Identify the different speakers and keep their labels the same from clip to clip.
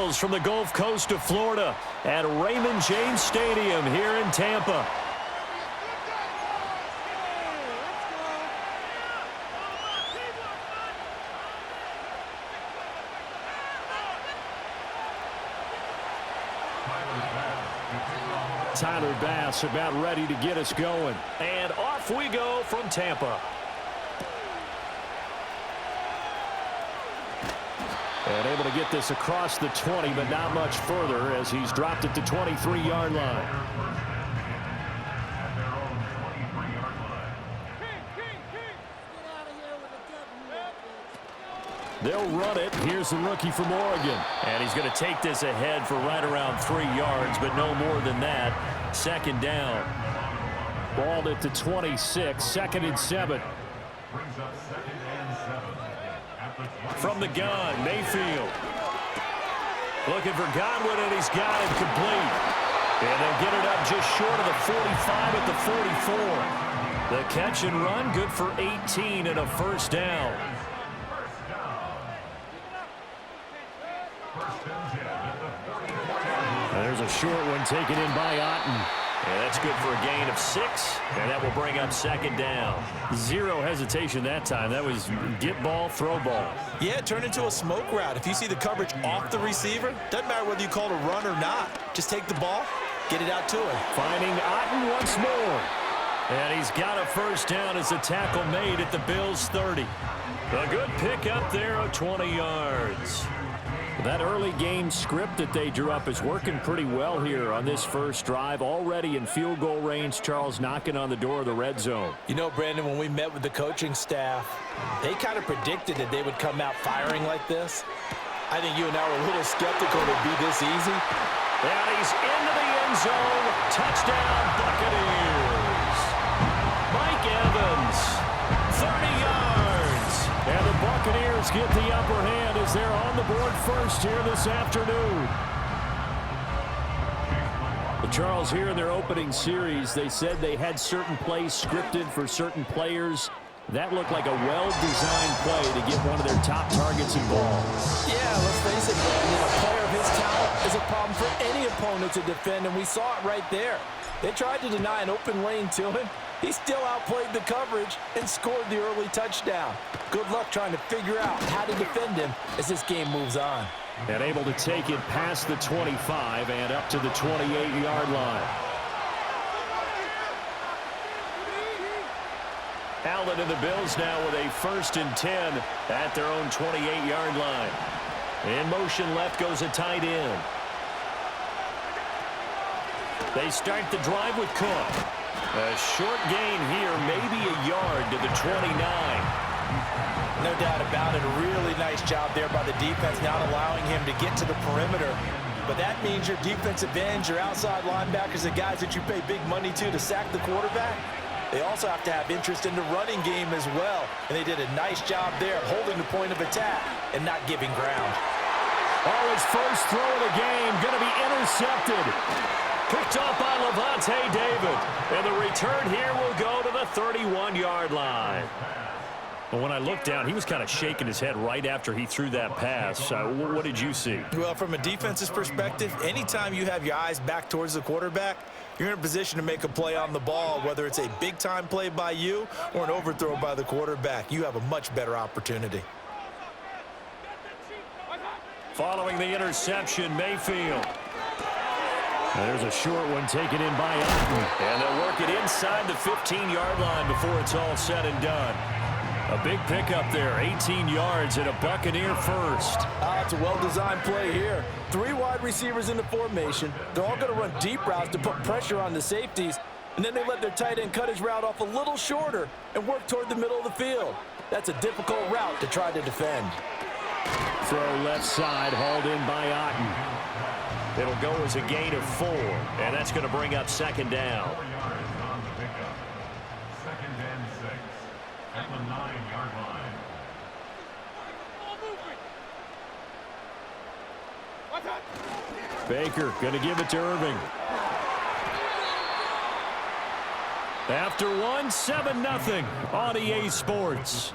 Speaker 1: Bills from the Gulf Coast of Florida at Raymond James Stadium here in Tampa. Tyler Bass about ready to get us going. And off we go from Tampa. And able to get this across the 20, but not much further as he's dropped it to 23-yard line. They'll run it. Here's the rookie from Oregon. And he's going to take this ahead for right around 3 yards, but no more than that. Second down. Balled it to 26, 2nd and 7. From the gun, Mayfield. Looking for Godwin, and he's got it complete. And they'll get it up just short of the 45 at the 44. The catch and run, good for 18 and a first down. There's a short one taken in by Otten. And that's good for a gain of 6. And that will bring up second down. Zero hesitation that time. That was get ball, throw ball.
Speaker 2: Yeah, turn into a smoke route. If you see the coverage off the receiver, doesn't matter whether you call it a run or not. Just take the ball, get it out to him.
Speaker 1: Finding Otten once more. And he's got a first down as the tackle made at the Bills' 30. A good pick up there of 20 yards. That early game script that they drew up is working pretty well here on this first drive. Already in field goal range, Charles knocking on the door of the red zone.
Speaker 2: You know, Brandon, when we met with the coaching staff, they kind of predicted that they would come out firing like this. I think you and I were a little skeptical it would be this easy.
Speaker 1: And he's into the end zone. Touchdown, Buccaneers. Mike Evans, 30 yards. And the Buccaneers get the upper hand as they're on the board first here this afternoon. Well, Charles, here in their opening series, they said they had certain plays scripted for certain players. That looked like a well-designed play to get one of their top targets involved.
Speaker 2: Yeah, let's face it, Brandon, a player of his talent is a problem for any opponent to defend, and we saw it right there. They tried to deny an open lane to him. He still outplayed the coverage and scored the early touchdown. Good luck trying to figure out how to defend him as this game moves on.
Speaker 1: And able to take it past the 25 and up to the 28-yard line. Allen and the Bills now with a 1st and 10 at their own 28-yard line. In motion left goes a tight end. They start the drive with Cook. A short gain here, maybe a yard to the 29.
Speaker 2: No doubt about it. A really nice job there by the defense, not allowing him to get to the perimeter. But that means your defensive ends, your outside linebackers, the guys that you pay big money to sack the quarterback, they also have to have interest in the running game as well. And they did a nice job there, holding the point of attack and not giving ground.
Speaker 1: Oh, his first throw of the game going to be intercepted. Picked off by Levante David. And the return here will go to the 31-yard line. Well, when I looked down, he was kind of shaking his head right after he threw that pass. What did you see?
Speaker 2: Well, from a defense's perspective, anytime you have your eyes back towards the quarterback, you're in a position to make a play on the ball, whether it's a big-time play by you or an overthrow by the quarterback. You have a much better opportunity.
Speaker 1: Following the interception, Mayfield. There's a short one taken in by Otten. And they'll work it inside the 15-yard line before it's all said and done. A big pickup there, 18 yards and a Buccaneer first.
Speaker 2: It's a well-designed play here. 3 wide receivers in the formation. They're all going to run deep routes to put pressure on the safeties. And then they let their tight end cut his route off a little shorter and work toward the middle of the field. That's a difficult route to try to defend.
Speaker 1: Throw left side, hauled in by Otten. It'll go as a gain of 4, and that's going to bring up second down.
Speaker 3: 2nd and 6 at the 9-yard line.
Speaker 1: Baker going to give it to Irving. After one, 7-0 on EA Sports.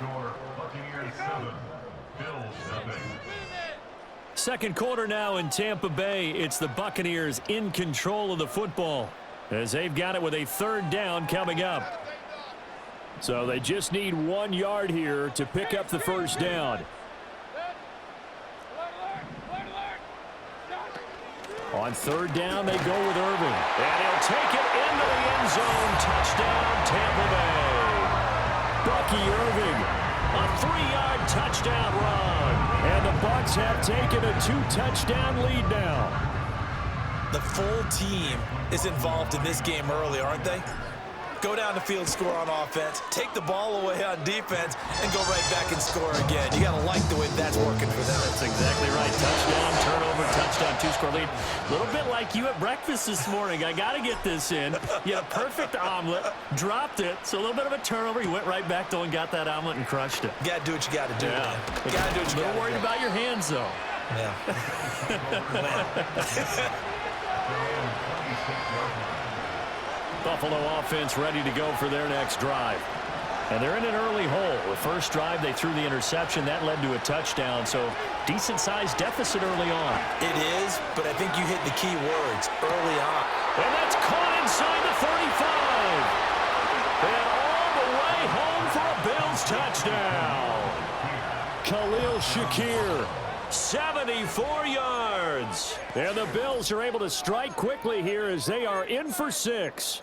Speaker 1: Second quarter now in Tampa Bay. It's the Buccaneers in control of the football as they've got it with a third down coming up. So they just need 1 yard here to pick up the first down. On third down, they go with Irving. And he'll take it into the end zone. Touchdown, Tampa Bay. Bucky Irving, a 3-yard touchdown run. And the Bucs have taken a 2-touchdown lead now.
Speaker 2: The full team is involved in this game early, aren't they? Go down the field, score on offense, take the ball away on defense, and go right back and score again. You got to like the way that's working for them.
Speaker 1: That's exactly right. Touchdown, turnover, touchdown, 2-score lead. A little bit like you at breakfast this morning. I got to get this in. You had a perfect omelet, dropped it, so a little bit of a turnover. You went right back, though, and got that omelet and crushed it.
Speaker 2: You got to do what you got to do.
Speaker 1: Yeah.
Speaker 2: You got to do what you got to do.
Speaker 1: A little worried about your hands, though.
Speaker 2: Yeah.
Speaker 1: Buffalo offense ready to go for their next drive. And they're in an early hole. The first drive, they threw the interception. That led to a touchdown, so decent-sized deficit early on.
Speaker 2: It is, but I think you hit the key words early on.
Speaker 1: And that's caught inside the 35. And all the way home for a Bills touchdown. Khalil Shakir, 74 yards. And the Bills are able to strike quickly here as they are in for 6.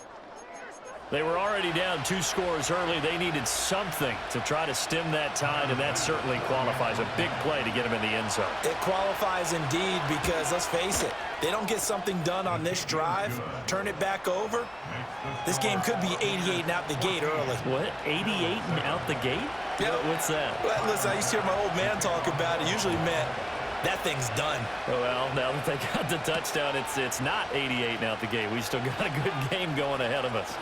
Speaker 1: They were already down 2 scores early. They needed something to try to stem that tide, and that certainly qualifies. A big play to get them in the end zone.
Speaker 2: It qualifies indeed because, let's face it, they don't get something done on this drive, turn it back over, this game could be 88 and out the gate early.
Speaker 1: What? 88 and out the gate?
Speaker 2: Yeah.
Speaker 1: What's that?
Speaker 2: Well, listen, I used to hear my old man talk about it. Usually meant that thing's done.
Speaker 1: Well, now that they got the touchdown, it's not 88 and out the gate. We still got a good game going ahead of us.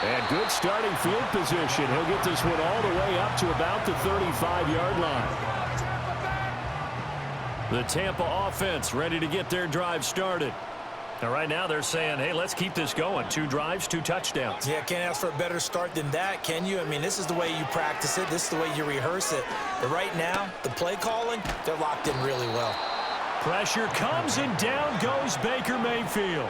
Speaker 1: And good starting field position. He'll get this one all the way up to about the 35-yard line. The Tampa offense ready to get their drive started. Now, right now, they're saying, hey, let's keep this going. 2 drives, 2 touchdowns.
Speaker 2: Yeah, can't ask for a better start than that, can you? I mean, this is the way you practice it. This is the way you rehearse it. But right now, the play calling, they're locked in really well.
Speaker 1: Pressure comes, and down goes Baker Mayfield.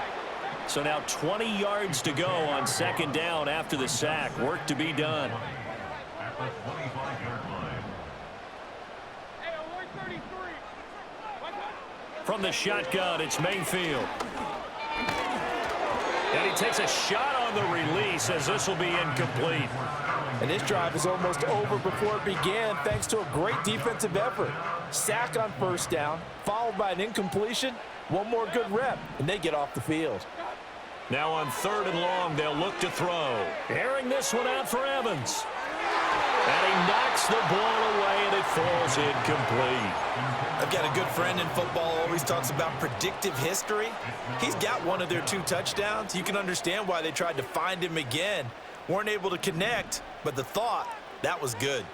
Speaker 1: So now 20 yards to go on second down after the sack. Work to be done.
Speaker 3: At the 25-yard line.
Speaker 1: From the shotgun, it's Mayfield. And he takes a shot on the release as this will be incomplete.
Speaker 4: And this drive is almost over before it began thanks to a great defensive effort. Sack on first down, followed by an incompletion. One more good rep, and they get off the field.
Speaker 1: Now on third and long, they'll look to throw. Airing this one out for Evans. And he knocks the ball away, and it falls incomplete.
Speaker 2: I've got a good friend in football, always talks about predictive history. He's got one of their 2 touchdowns. You can understand why they tried to find him again. Weren't able to connect, but the thought, that was good.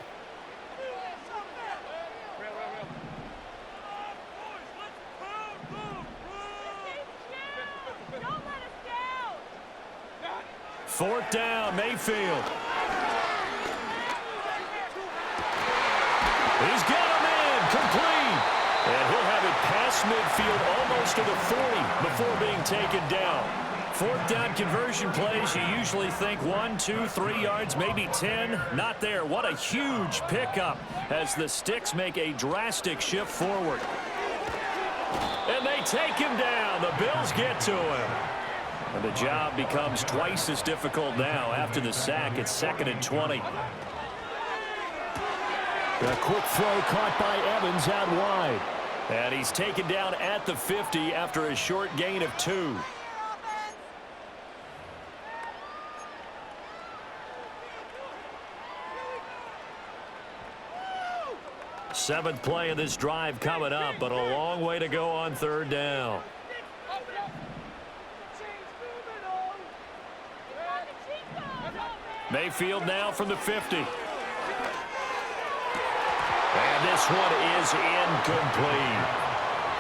Speaker 1: Fourth down, Mayfield. He's got him in, complete. And he'll have it past midfield almost to the 40 before being taken down. Fourth down conversion plays, you usually think 1, 2, 3 yards, maybe 10. Not there. What a huge pickup as the Sticks make a drastic shift forward. And they take him down. The Bills get to him. And the job becomes twice as difficult now after the sack. It's 2nd and 20. A quick throw caught by Evans out wide. And he's taken down at the 50 after a short gain of 2. Seventh play of this drive coming up, but a long way to go on third down. Mayfield now from the 50. And this one is incomplete.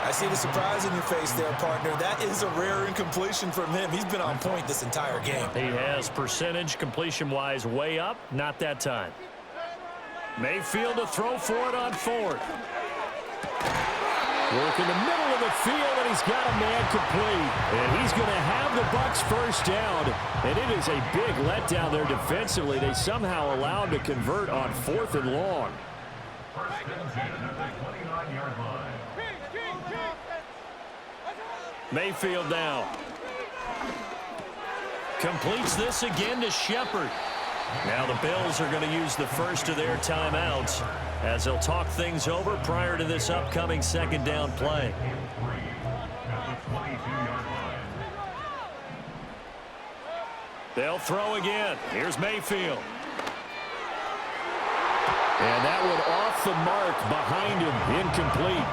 Speaker 2: I see the surprise in your face there, partner. That is a rare incompletion from him. He's been on point this entire game.
Speaker 1: He has percentage completion-wise way up. Not that time. Mayfield to throw for it on 4th. Work in the middle of the field, and he's got a man complete. And he's going to have the Bucs first down. And it is a big letdown there defensively. They somehow allowed him to convert on 4th and long.
Speaker 3: First and 10 at the 29-yard line.
Speaker 1: Mayfield now. Completes this again to Shepard. Now the Bills are going to use the first of their timeouts as they'll talk things over prior to this upcoming second down play. They'll throw again. Here's Mayfield. And that one off the mark behind him, incomplete.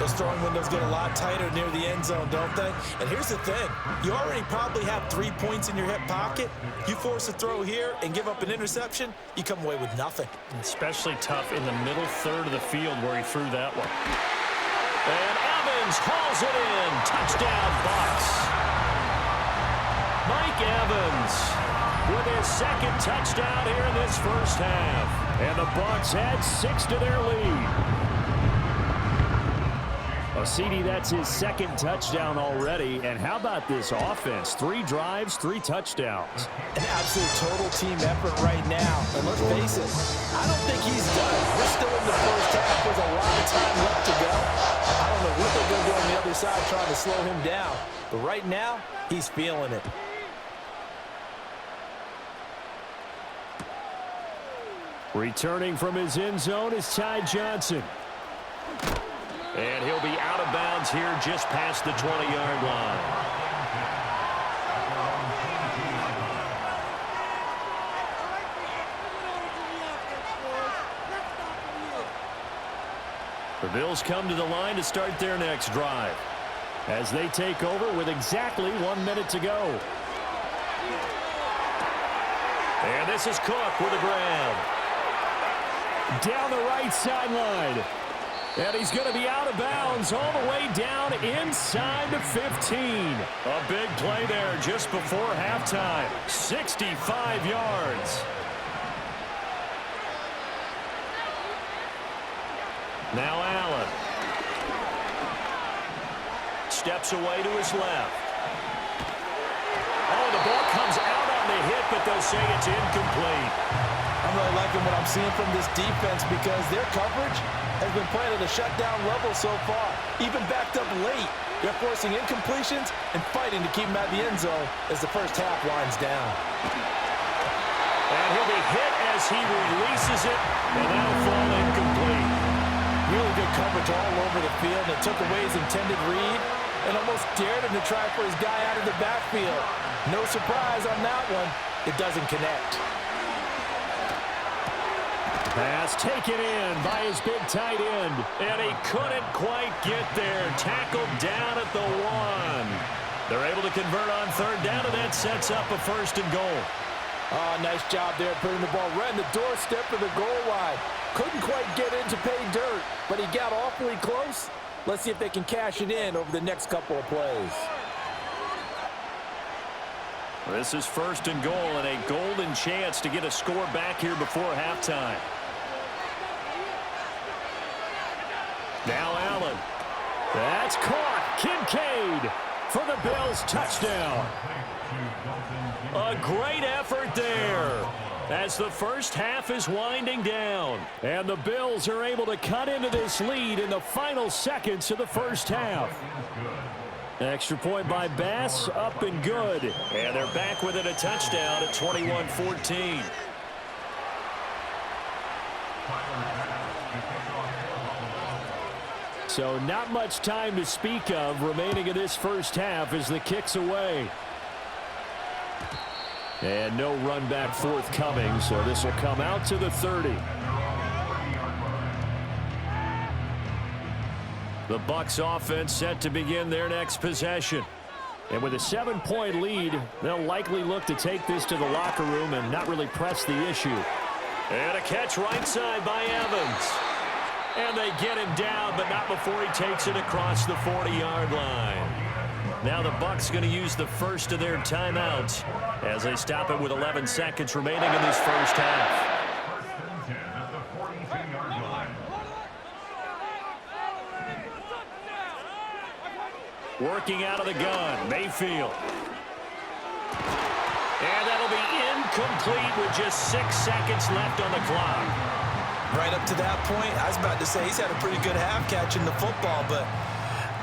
Speaker 2: Those throwing windows get a lot tighter near the end zone, don't they? And here's the thing. You already probably have 3 points in your hip pocket. You force a throw here and give up an interception, you come away with nothing.
Speaker 1: Especially tough in the middle third of the field where he threw that one. And Evans hauls it in. Touchdown, Bucs. Mike Evans with his second touchdown here in this first half. And the Bucs add 6 to their lead. CD, that's his second touchdown already. And how about this offense? 3 drives, 3 touchdowns.
Speaker 2: An absolute total team effort right now. And let's face it, I don't think he's done. We're still in the first half. There's a lot of time left to go. I don't know what they're going to do on the other side trying to slow him down. But right now, he's feeling it.
Speaker 1: Returning from his end zone is Ty Johnson. And he'll be out of bounds here just past the 20-yard line. The Bills come to the line to start their next drive as they take over with exactly 1 minute to go. And this is Cook with a grab. Down the right sideline. And he's going to be out of bounds all the way down inside the 15. A big play there just before halftime. 65 yards. Now Allen. Steps away to his left. Oh, the ball comes out on the hit, but they'll say it's incomplete.
Speaker 2: I'm really liking what I'm seeing from this defense because their coverage has been playing at a shutdown level so far. Even backed up late, they're forcing incompletions and fighting to keep him out of the end zone as the first half winds down.
Speaker 1: And he'll be hit as he releases it, and that'll fall incomplete.
Speaker 2: Really good coverage all over the field. It took away his intended read and almost dared him to try for his guy out of the backfield. No surprise on that one. It doesn't connect.
Speaker 1: Pass taken in by his big tight end. And he couldn't quite get there. Tackled down at the 1. They're able to convert on third down, and that sets up a 1st and goal.
Speaker 2: Oh, nice job there putting the ball right in the doorstep of the goal line. Couldn't quite get in to pay dirt, but he got awfully close. Let's see if they can cash it in over the next couple of plays.
Speaker 1: This is 1st and goal and a golden chance to get a score back here before halftime. Now Allen. That's caught. Kincaid for the Bills touchdown. A great effort there as the first half is winding down. And the Bills are able to cut into this lead in the final seconds of the first half. Extra point by Bass, up and good. And they're back within a touchdown at 21-14. So not much time to speak of remaining in this first half as the kick's away. And no run back forthcoming, so this will come out to the 30. The Bucs offense set to begin their next possession. And with a 7-point lead, they'll likely look to take this to the locker room and not really press the issue. And a catch right side by Evans. And they get him down, but not before he takes it across the 40-yard line. Now the Bucs going to use the first of their timeouts as they stop it with 11 seconds remaining in this first half. Working out of the gun, Mayfield. And that'll be incomplete with just 6 seconds left on the clock.
Speaker 2: Right up to that point, I was about to say he's had a pretty good half catching the football, but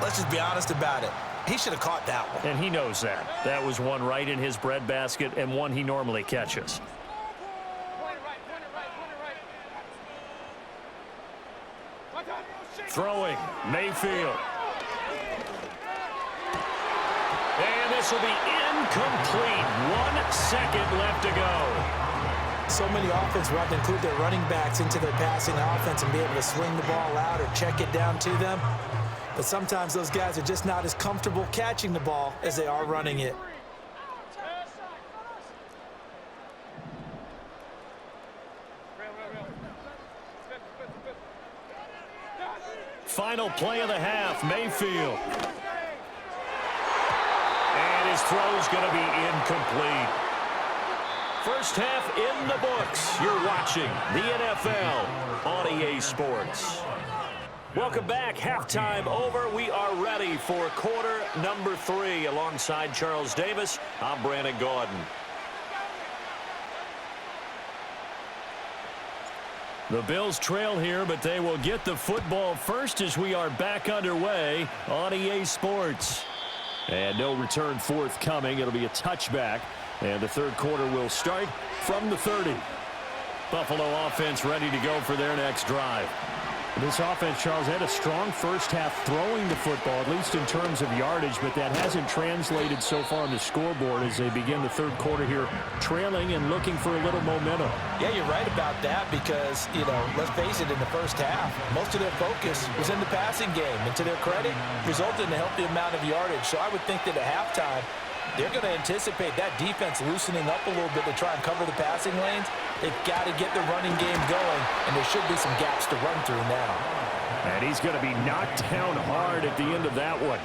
Speaker 2: let's just be honest about it. He should have caught that one.
Speaker 1: And he knows that. That was one right in his breadbasket and one he normally catches. Throwing, Mayfield. And this will be incomplete. 1 second left to go.
Speaker 2: So many offenses want to include their running backs into their passing offense and be able to swing the ball out or check it down to them. But sometimes those guys are just not as comfortable catching the ball as they are running it.
Speaker 1: Final play of the half, Mayfield. And his throw's going to be incomplete. First half in the books. You're watching the NFL on EA Sports. Welcome back. Halftime over. We are ready for quarter number 3. Alongside Charles Davis, I'm Brandon Gaudin. The Bills trail here, but they will get the football first as we are back underway on EA Sports. And no return forthcoming. It'll be a touchback. And the third quarter will start from the 30. Buffalo offense ready to go for their next drive.
Speaker 5: This offense, Charles, had a strong first half throwing the football, at least in terms of yardage, but that hasn't translated so far on the scoreboard as they begin the third quarter here, trailing and looking for a little momentum.
Speaker 2: Yeah, you're right about that because, let's face it, in the first half, most of their focus was in the passing game. And to their credit, resulted in a healthy amount of yardage. So I would think that at halftime, they're going to anticipate that defense loosening up a little bit to try and cover the passing lanes. They've got to get the running game going, and there should be some gaps to run through now.
Speaker 1: And he's going to be knocked down hard at the end of that one.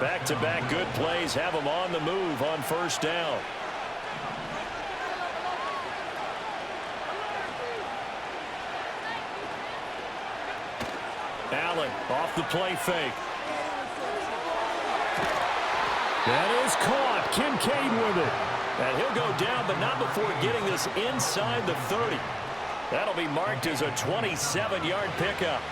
Speaker 1: Back-to-back good plays have him on the move on first down. Allen off the play fake. That is caught. Kincaid with it. And he'll go down, but not before getting this inside the 30. That'll be marked as a 27-yard pickup.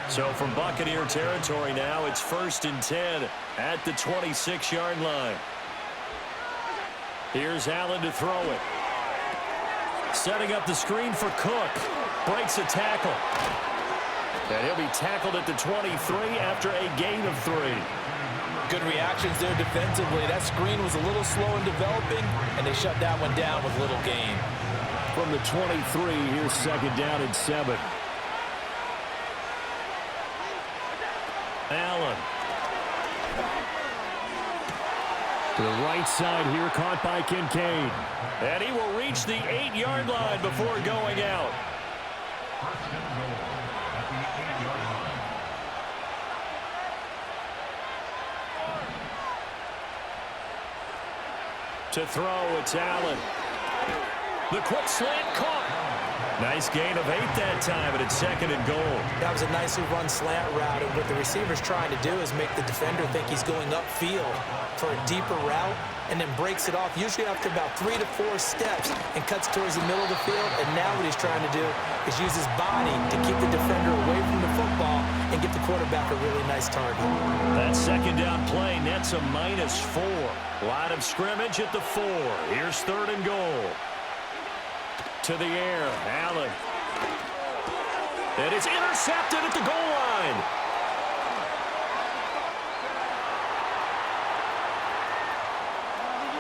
Speaker 1: So from Buccaneer territory now, it's 1st and 10 at the 26-yard line. Here's Allen to throw it. Setting up the screen for Cook. Breaks a tackle. And he'll be tackled at the 23 after a gain of 3.
Speaker 2: Good reactions there defensively. That screen was a little slow in developing, and they shut that one down with little gain.
Speaker 1: From the 23, here's 2nd down and 7. Allen. To the right side here, caught by Kincaid. And he will reach the 8-yard line before going out. To throw, it's Allen. The quick slant caught. Nice gain of 8 that time, and it's 2nd and goal.
Speaker 2: That was a nicely run slant route, and what the receiver's trying to do is make the defender think he's going upfield for a deeper route, and then breaks it off, usually after about 3 to 4 steps, and cuts towards the middle of the field. And now what he's trying to do is use his body to keep the defender away from the football and get the quarterback a really nice target.
Speaker 1: That 2nd down play nets a -4. Line of scrimmage at the 4. Here's 3rd and goal. To the air, Allen. And it's intercepted at the goal line.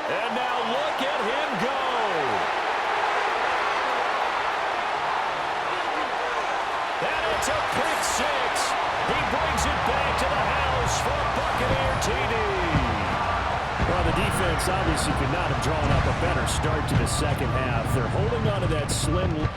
Speaker 1: And now look at him go. And it's a pick 6. He brings it back to the house for a Buccaneer TD.
Speaker 5: Well, the defense obviously could not have drawn up a better start to the second half. They're holding on to that slim